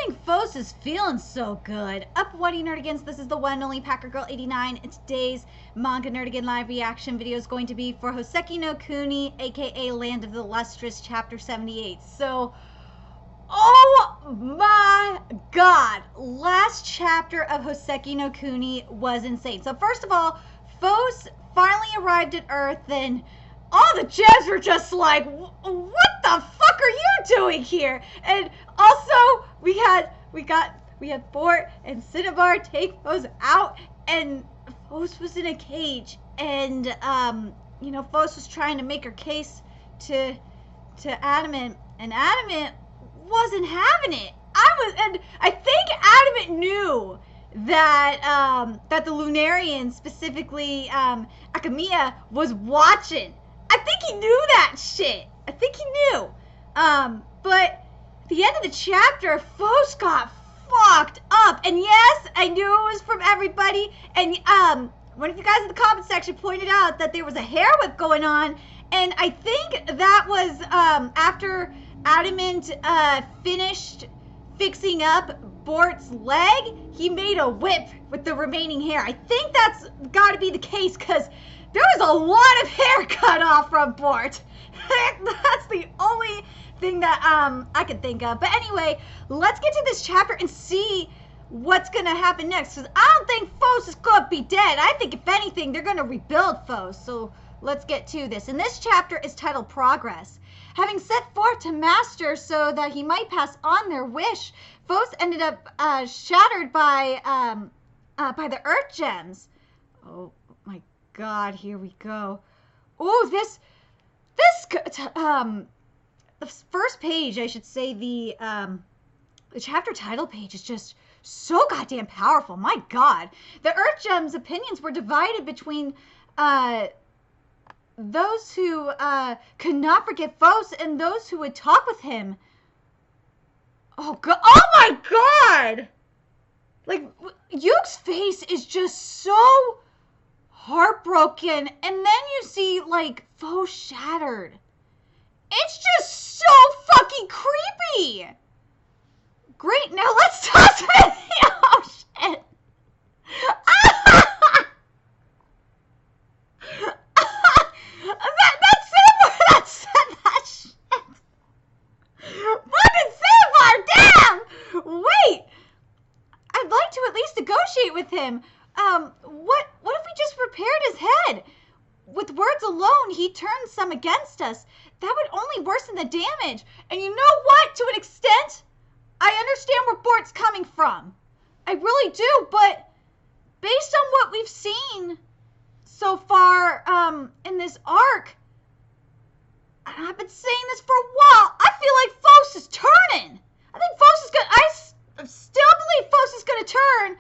think Fos is feeling so good. Up Whitey Nerdigans, this is the one and only Packer Girl 89, and today's Manga Nerdigan live reaction video is going to be for Houseki no Kuni, aka Land of the Lustrous, Chapter 78. So, oh my god, last chapter of Houseki no Kuni was insane. So first of all, Fos finally arrived at Earth, and all the gems were just like, what the fuck are you doing here? And also, we had Bort and Cinnabar take Fos out, and Fos was in a cage, and Fos was trying to make her case to Adamant, and Adamant wasn't having it. I think Adamant knew that the Lunarians, specifically Akamiya, was watching. I think he knew that shit. I think he knew. But at the end of the chapter, Fos got fucked up. And yes, I knew it was from everybody. And one of you guys in the comment section pointed out that there was a hair whip going on. And I think that was after Adamant finished fixing up Bort's leg, he made a whip with the remaining hair. I think that's got to be the case, because there was a lot of hair cut off from Bort. That's the only thing that I could think of. But anyway, let's get to this chapter and see what's going to happen next. Because I don't think Fos is going to be dead. I think, if anything, they're going to rebuild Fos. So let's get to this. And this chapter is titled Progress. Having set forth to master so that he might pass on their wish, Fos ended up shattered by the Earth Gems. Oh my god, here we go. Oh, the first page, I should say, the chapter title page is just so goddamn powerful. My god. The Earth Gems opinions were divided between those who could not forget Fos and those who would talk with him. Oh god. Oh my god! Like, Yuke's face is just so heartbroken, and then you see, like, Fos shattered. It's just so fucking creepy! Great, now let's toss it! Oh shit! That's Cinnabar that said that shit! Fucking Cinnabar, damn! Wait! I'd like to at least negotiate with him. What if we just repaired his head? With words alone, he turned some against us. That would only worsen the damage. And you know what? To an extent, I understand where Bort's coming from. I really do, but based on what we've seen so far in this arc, and I've been saying this for a while, I feel like Fos is turning. I think Fos is I still believe Fos is going to turn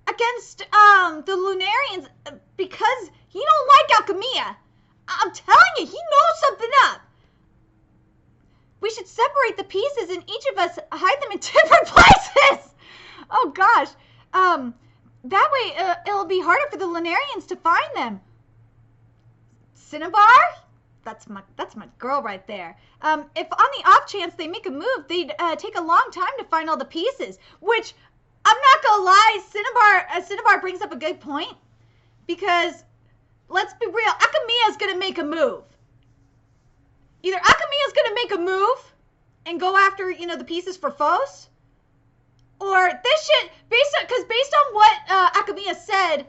against the Lunarians because he don't like Alchemia. I'm telling you, he knows something up. We should separate the pieces and each of us hide them in different places. Oh gosh. That way it'll be harder for the Lunarians to find them. Cinnabar? That's my girl right there. If on the off chance they make a move, they'd take a long time to find all the pieces, which, I'm not gonna lie, Cinnabar brings up a good point, because let's be real, Akamiya's gonna make a move. Either Akamiya's gonna make a move and go after, the pieces for Fos, or this shit, based on what Akamiya said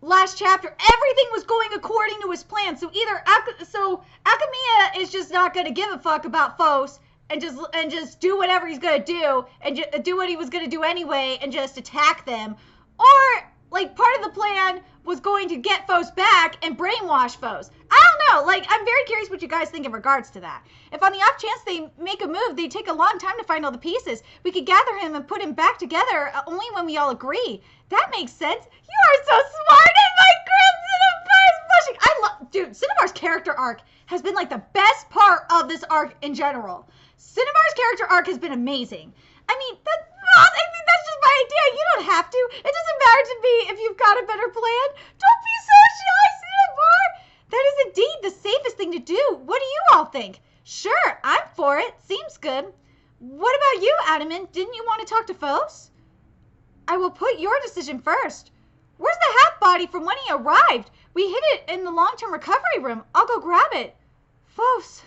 last chapter, everything was going according to his plan. So Akamiya is just not gonna give a fuck about Fos and just do whatever he's gonna do and do what he was gonna do anyway and just attack them, or like part of the plan was going to get Fos back and brainwash Fos. I don't know. Like, I'm very curious what you guys think in regards to that. If on the off chance they make a move, they take a long time to find all the pieces. We could gather him and put him back together only when we all agree. That makes sense. You are so smart, and my girl Cinnabar is blushing. Dude, Cinnabar's character arc has been like the best part of this arc in general. Cinnabar's character arc has been amazing. I mean, that's just my idea. You don't have to. It doesn't matter to me if you've got a better plan. Don't be so shy, Cinnabar. That is indeed the safest thing to do. What do you all think? Sure, I'm for it. Seems good. What about you, Adamant? Didn't you want to talk to Phos? I will put your decision first. Where's the half body from when he arrived? We hid it in the long-term recovery room. I'll go grab it. Phos.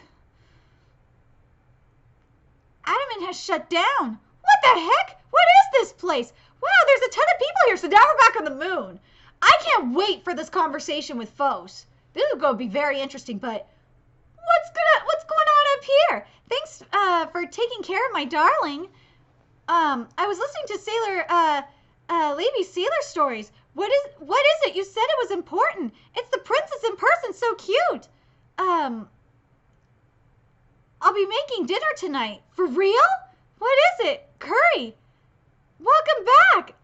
Adamant has shut down. What the heck? What is this place? Wow, there's a ton of people here, so now we're back on the moon. I can't wait for this conversation with Phos. This is going to be very interesting, but what's going on up here? Thanks for taking care of my darling. I was listening to Lady Sailor stories. What is it? You said it was important. It's the princess in person, so cute. I'll be making dinner tonight. For real? What is it? Curry. Welcome back.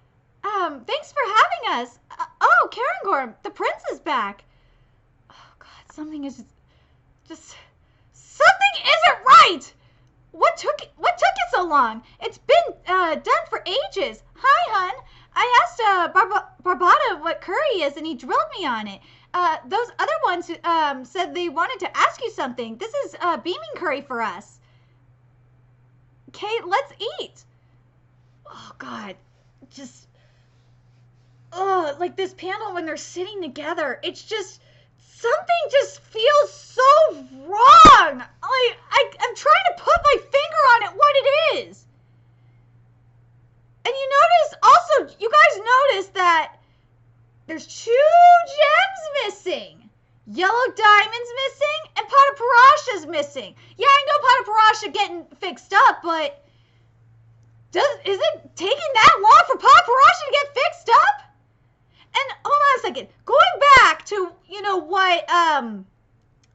Thanks for having us. Oh, Karangorm, the prince is back. Oh God, something isn't right. What took you so long? It's been done for ages. Hi, hun. I asked Barbada what curry is, and he drilled me on it. Those other ones said they wanted to ask you something. This is beaming curry for us. Okay, let's eat. Oh God, like this panel when they're sitting together, it's just something just feels so wrong. Like I'm trying to put my finger on it what it is. And you guys notice that there's 2 gems missing. Yellow Diamond's missing and Pada Parasha's missing. Yeah, I know Pada Parasha getting fixed up, but is it taking that long for Pada Parasha to get fixed up? And hold on a second. Going back to, what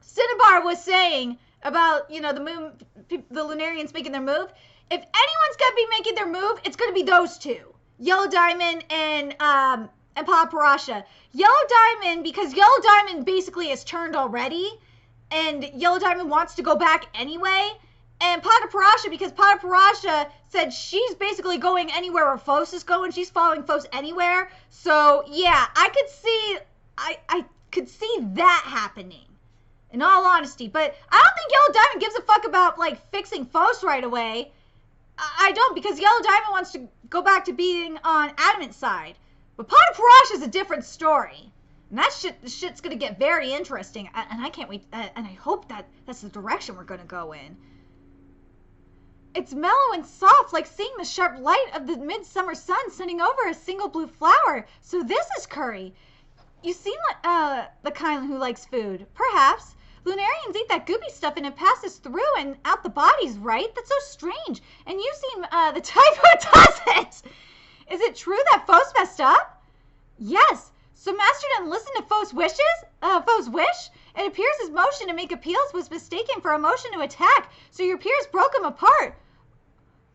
Cinnabar was saying about, the moon, the Lunarians making their move. If anyone's going to be making their move, it's going to be those 2. Yellow Diamond and Pada Parasha. Yellow Diamond, because Yellow Diamond basically is turned already, and Yellow Diamond wants to go back anyway. And Pada Parasha, because Pada Parasha said she's basically going anywhere where Phos is going. She's following Phos anywhere. So, yeah, I could see that happening, in all honesty. But I don't think Yellow Diamond gives a fuck about, fixing Phos right away. I don't, because Yellow Diamond wants to go back to being on Adamant's side. But Pada Parasha is a different story. And that shit's going to get very interesting. And I can't wait. And I hope that's the direction we're going to go in. It's mellow and soft, like seeing the sharp light of the midsummer sun setting over a single blue flower. So this is curry. You seem like the kind who likes food. Perhaps. Lunarians eat that goopy stuff and it passes through and out the bodies, right? That's so strange. And you seem the type who doesn't. Is it true that Phos messed up? Yes. So Master didn't listen to Phos' wish? It appears his motion to make appeals was mistaken for a motion to attack, so your peers broke him apart.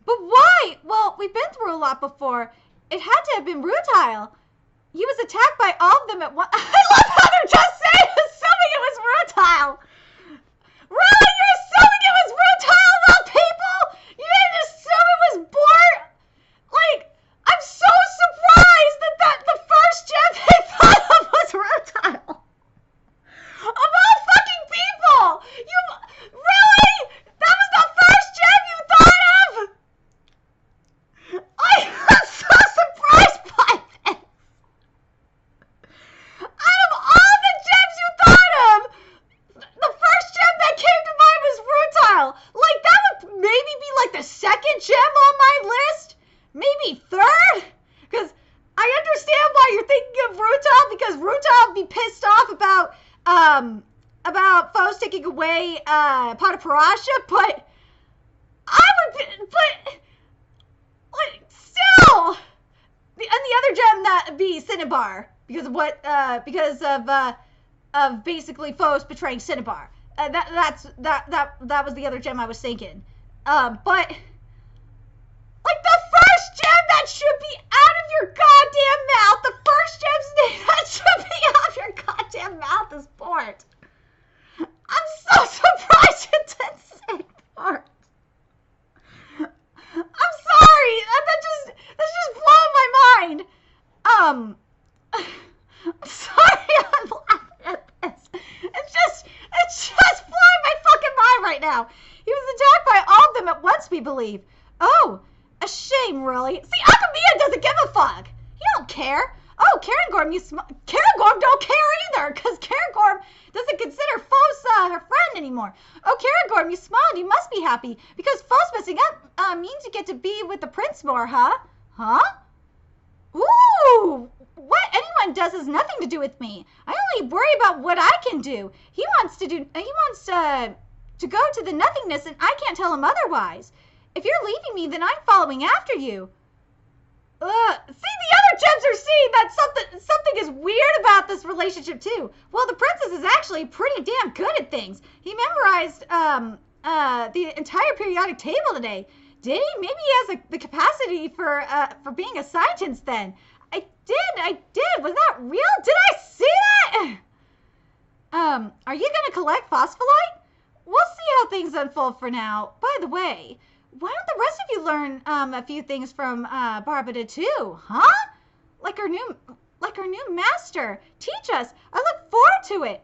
But why? Well, we've been through a lot before. It had to have been Rutile. He was attacked by all of them at once. I love how they're just saying, assuming it was Rutile. Really? You're assuming it was Rutile of all people? You didn't assume it was Bort? I'm so surprised that the first gem they thought of was Rutile. Of all fucking people! Really? That was the first gem you thought of? I'm so surprised by this. Out of all the gems you thought of, the first gem that came to mind was Rutile. That would maybe be the second gem on my list? Maybe third? Because I understand why you're thinking of Rutile, because Rutile would be pissed off about Phos taking away Pada Parasha, but still, and the other gem that would be Cinnabar, because of basically Phos betraying Cinnabar. That was the other gem I was thinking. But the first gem that should be out of your goddamn mouth, the first gem's name that should be out of your goddamn mouth is Port. I'm so surprised you didn't say Port. I'm sorry. That's just blowing my mind. I'm sorry I'm laughing at this. It's just blowing my fucking mind right now. He was attacked by all of them at once, we believe. A shame, really. See, Akamiya doesn't give a fuck. He don't care. Oh, Cairngorm, Cairngorm don't care either, because Cairngorm doesn't consider Fosa her friend anymore. Oh, Cairngorm, you smiled. You must be happy, because Fosa messing up means you get to be with the prince more, huh? Huh? Ooh! What anyone does has nothing to do with me. I only worry about what I can do. He wants to go to the nothingness, and I can't tell him otherwise. If you're leaving me, then I'm following after you. See, the other gems are seeing that something is weird about this relationship too. Well, the princess is actually pretty damn good at things. He memorized the entire periodic table today. Did he? Maybe he has the capacity for being a scientist then. I did. Was that real? Did I see that? Are you gonna collect phospholite? We'll see how things unfold for now. By the way, why don't the rest of you learn a few things from Barbada too, huh? Like our new master. Teach us. I look forward to it.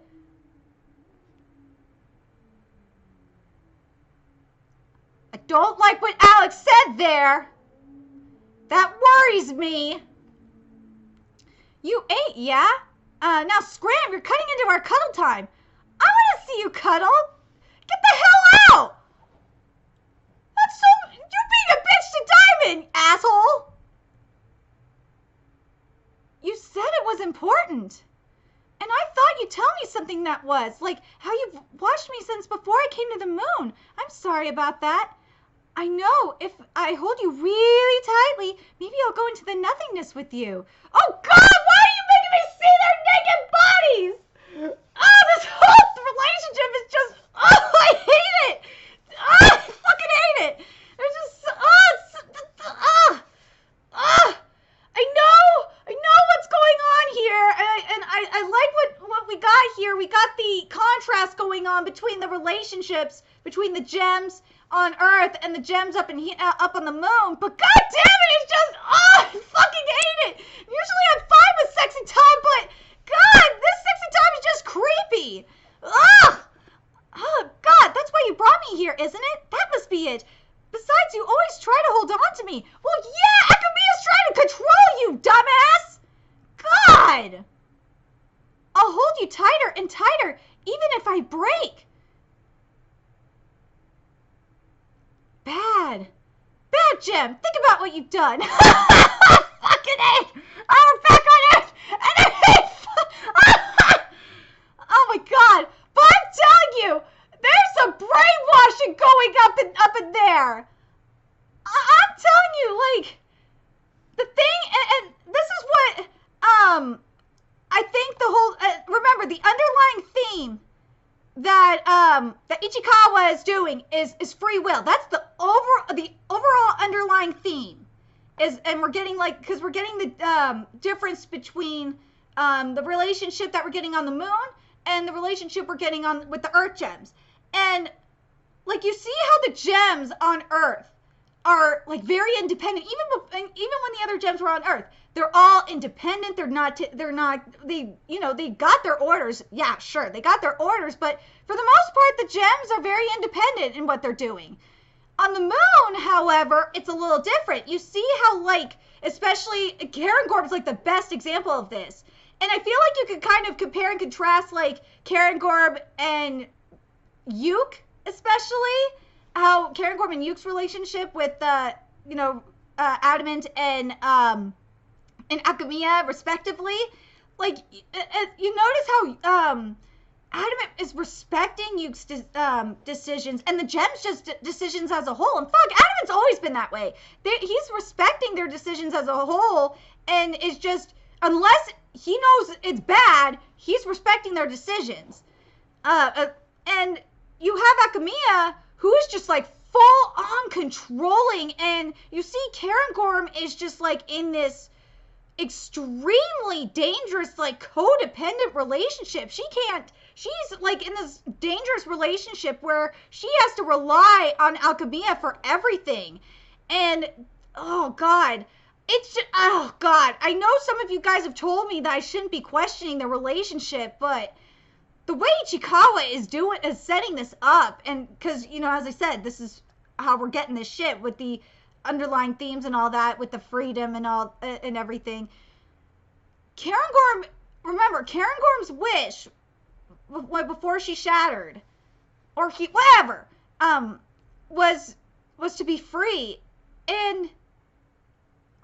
I don't like what Alex said there. That worries me. You ate, yeah? Now scram, you're cutting into our cuddle time. I want to see you cuddle. Get the hell out! You're being a bitch to Diamond, asshole! You said it was important. And I thought you'd tell me something that was, like how you've watched me since before I came to the moon. I'm sorry about that. I know if I hold you really tightly, maybe I'll go into the nothingness with you. Oh God, why are you making me see their naked bodies? Oh, this whole relationship is just, oh, I hate it. Oh, I fucking hate it. There's just, I know what's going on here. And I like what we got here. We got the contrast going on between the relationships, between the gems on Earth and the gems up on the moon. But god damn it, it's just, I fucking hate it. Usually I'm fine with sexy time, but god, this sexy time is just creepy. Ugh. Oh god, that's why you brought me here, isn't it? That must be it. Besides, you always try to hold on to me. Well, yeah, Akamiya's trying to control you, dumbass. God. I'll hold you tighter and tighter, even if I break. Bad Gem. Think about what you've done. Fucking A. I'm back on Earth, and I hate. Oh my God! But I'm telling you, there's some brainwashing going up in there. I'm telling you, like the thing, and this is what I think the whole. Remember, the underlying theme that Ichikawa is doing is free will. That's the overall underlying theme and we're getting because we're getting the difference between the relationship that we're getting on the moon and the relationship we're getting with the Earth gems. And like you see how the gems on Earth are like very independent, even when the other gems were on Earth. They're all independent. They got their orders. Yeah, sure. They got their orders, but for the most part, the gems are very independent in what they're doing. On the moon, however, it's a little different. You see how, like, especially Cairngorm is like the best example of this. And I feel like you could kind of compare and contrast like Cairngorm and Yuke, especially how Cairngorm and Yuke's relationship with Adamant and Akamiya, respectively. Like, you notice how Adamant is respecting Yuke's decisions, and the gems just decisions as a whole. And fuck, Adamant's always been that way. He's respecting their decisions as a whole, and is just, unless he knows it's bad, he's respecting their decisions. And you have Akamiya, who is just like full on controlling, and you see Cairngorm is just like in this extremely dangerous, like codependent relationship. She's like in this dangerous relationship where she has to rely on Akamiya for everything. And oh God, it's just, oh God, I know some of you guys have told me that I shouldn't be questioning the relationship, but the way Ichikawa is setting this up, and because, as I said, this is how we're getting this shit with the underlying themes and all that with the freedom and all and everything. Remember, Cairngorm's wish before she shattered, or whatever, was to be free. And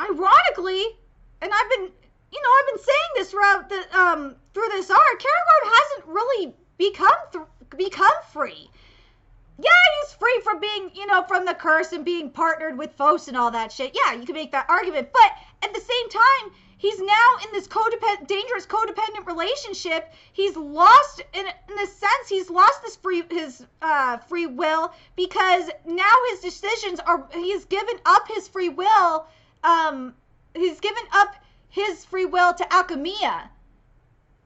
ironically, and I've been saying this throughout through this arc, Cairngorm hasn't really become free. Yeah, he's free from being, from the curse and being partnered with Phos and all that shit. Yeah, you can make that argument. But at the same time, he's now in this dangerous codependent relationship. He's lost, in a sense, he's lost his free will, because now his decisions he's given up his free will. He's given up his free will to Alchemia.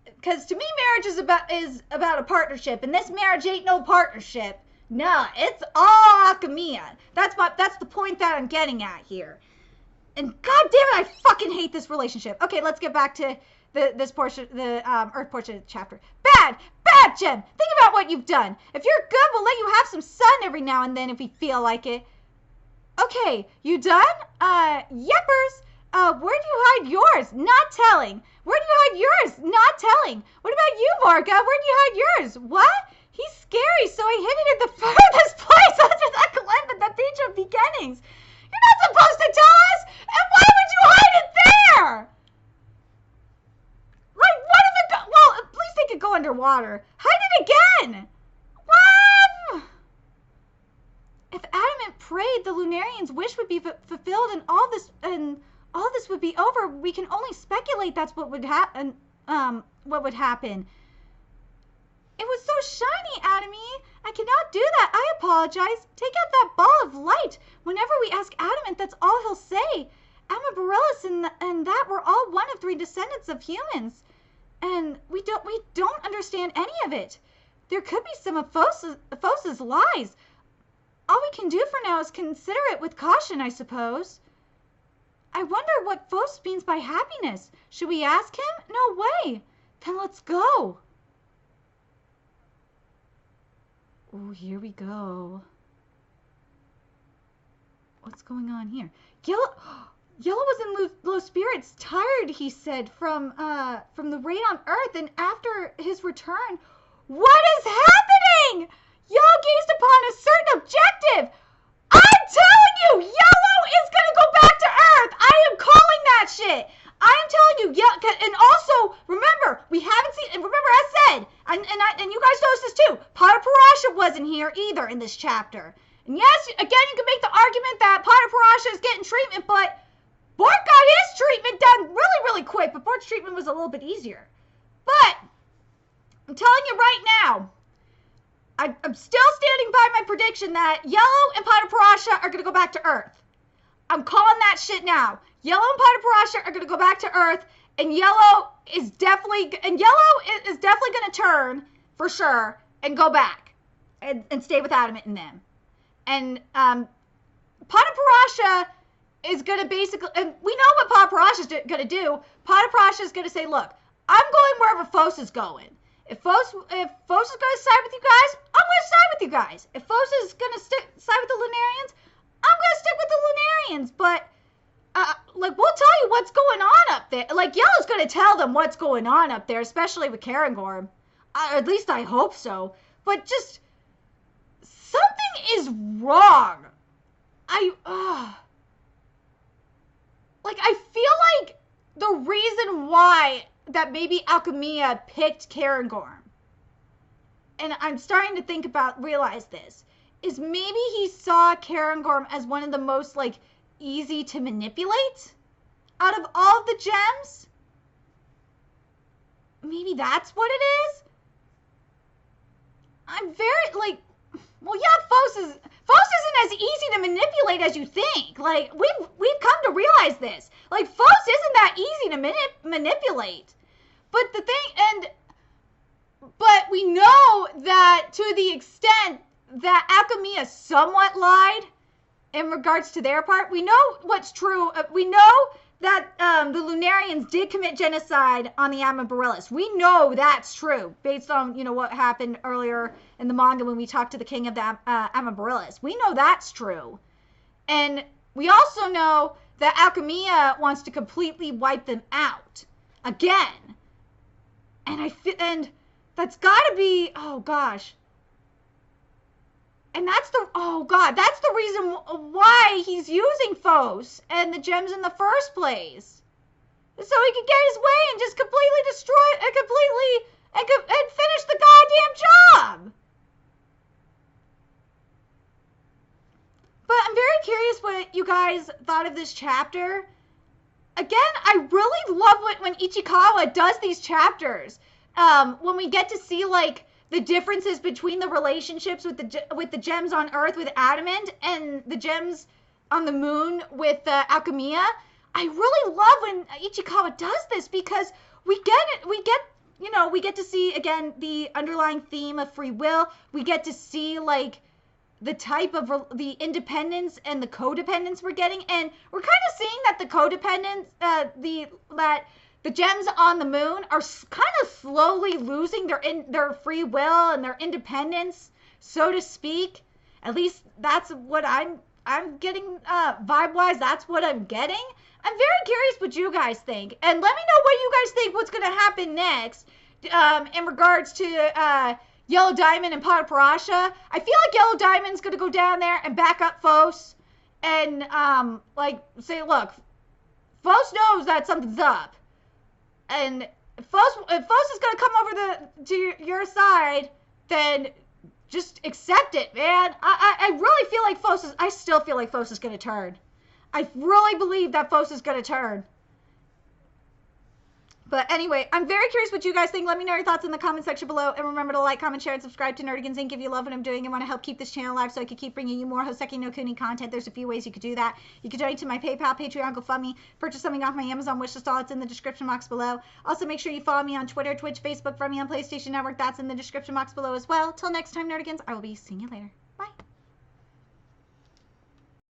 Because to me, marriage is about a partnership, and this marriage ain't no partnership. Nah, it's all Alchemia. That's the point that I'm getting at here. And god damn it, I fucking hate this relationship. Okay, let's get back to this portion, the Earth portion of the chapter. Bad, Jen. Think about what you've done. If you're good, we'll let you have some sun every now and then if we feel like it. Okay, you done? Yeppers. Where'd you hide yours? Not telling. Where'd you hide yours? Not telling. What about you, Morga? Where'd you hide yours? What? He's scary, so I hid it in the furthest place under that glen at the Beach of Beginnings. You're not supposed to tell us! And why would you hide it there? Like, what if it well, at least they could go underwater. Hide it again! What? If Adamant prayed, the Lunarian's wish would be fulfilled and all this would be over. We can only speculate that's what would happen. It was so shiny, Adamy. I cannot do that. I apologize. Take out that ball of light. Whenever we ask Adamant, that's all he'll say. Amaberyllus and that were all one of 3 descendants of humans. And we don't understand any of it. There could be some of Phos's lies. All we can do for now is consider it with caution, I suppose. I wonder what Phos means by happiness. Should we ask him? No way. Then let's go. Oh, here we go. What's going on here? Yellow was in low spirits, tired, he said, from the raid on Earth, and after his return. What is happening? Yellow gazed upon a certain objective. I'm telling you, Yellow is gonna go back to Earth. I am calling that shit. I'm telling you, and also, remember, we haven't seen, remember I said, and you guys noticed this too, Potter Parasha wasn't here either in this chapter. And yes, again, you can make the argument that Potter Parasha is getting treatment, but Bort got his treatment done really, really quick, but Bort's treatment was a little bit easier. But, I'm telling you right now, I'm still standing by my prediction that Yellow and Potter Parasha are going to go back to Earth. I'm calling that shit now. Yellow and Potter Parasha are going to go back to Earth, and Yellow is definitely going to turn, for sure, and go back, and stay with Adamant and them. And, Potter Parasha is going to basically, and we know what Potter Parasha is going to do. Potter Parasha is going to say, look, I'm going wherever Phos is going. If Phos is going to side with you guys, I'm going to side with you guys. If Phos is going to side with the Lunarians, I'm going to stick with the Lunarians. But, we'll tell you what's going on up there. Like, Yellow's going to tell them what's going on up there, especially with Cairngorm. At least I hope so. But just, something is wrong. I feel like the reason why that maybe Alchemia picked Cairngorm, and I'm starting to realize this, is maybe he saw Cairngorm as one of the most, easy to manipulate out of all of the gems. Maybe that's what it is? I'm very, Phos isn't as easy to manipulate as you think. We've come to realize this. Phos isn't that easy to manipulate. But we know that to the extent that Alchemia somewhat lied in regards to their part, we know what's true. We know that the Lunarians did commit genocide on the Amaberyllus. We know that's true, based on, what happened earlier in the manga when we talked to the king of the Amaberyllus. We know that's true. And we also know that Alchemia wants to completely wipe them out again. And that's gotta be, oh gosh. And that's the reason why he's using Phos and the gems in the first place. So he could get his way and just completely destroy and finish the goddamn job. But I'm very curious what you guys thought of this chapter. Again, I really love when Ichikawa does these chapters. When we get to see like the differences between the relationships with the gems on Earth with Adamant and the gems on the moon with Alchemia. I really love when Ichikawa does this because we get to see again the underlying theme of free will. We get to see like the type of the independence and the codependence we're getting, and we're kind of seeing that the codependence, the gems on the moon are kind of slowly losing their free will and their independence, so to speak. At least that's what I'm getting vibe-wise. That's what I'm getting. I'm very curious what you guys think, and let me know what you guys think. What's going to happen next in regards to Yellow Diamond and Pot of Parasha? I feel like Yellow Diamond's going to go down there and back up Phos and say, look, Phos knows that something's up. And if Phos is going to come over to your side, then just accept it, man. I really feel like I still feel like Phos is going to turn. I really believe that Phos is going to turn. But anyway, I'm very curious what you guys think. Let me know your thoughts in the comment section below. And remember to like, comment, share, and subscribe to Nerdigans Inc. if you love what I'm doing and want to help keep this channel alive so I can keep bringing you more Houseki no Kuni content. There's a few ways you could do that. You could donate to my PayPal, Patreon, GoFundMe, purchase something off my Amazon wishlist. All it's in the description box below. Also, make sure you follow me on Twitter, Twitch, Facebook, friend me on PlayStation Network. That's in the description box below as well. Till next time, Nerdigans, I will be seeing you later.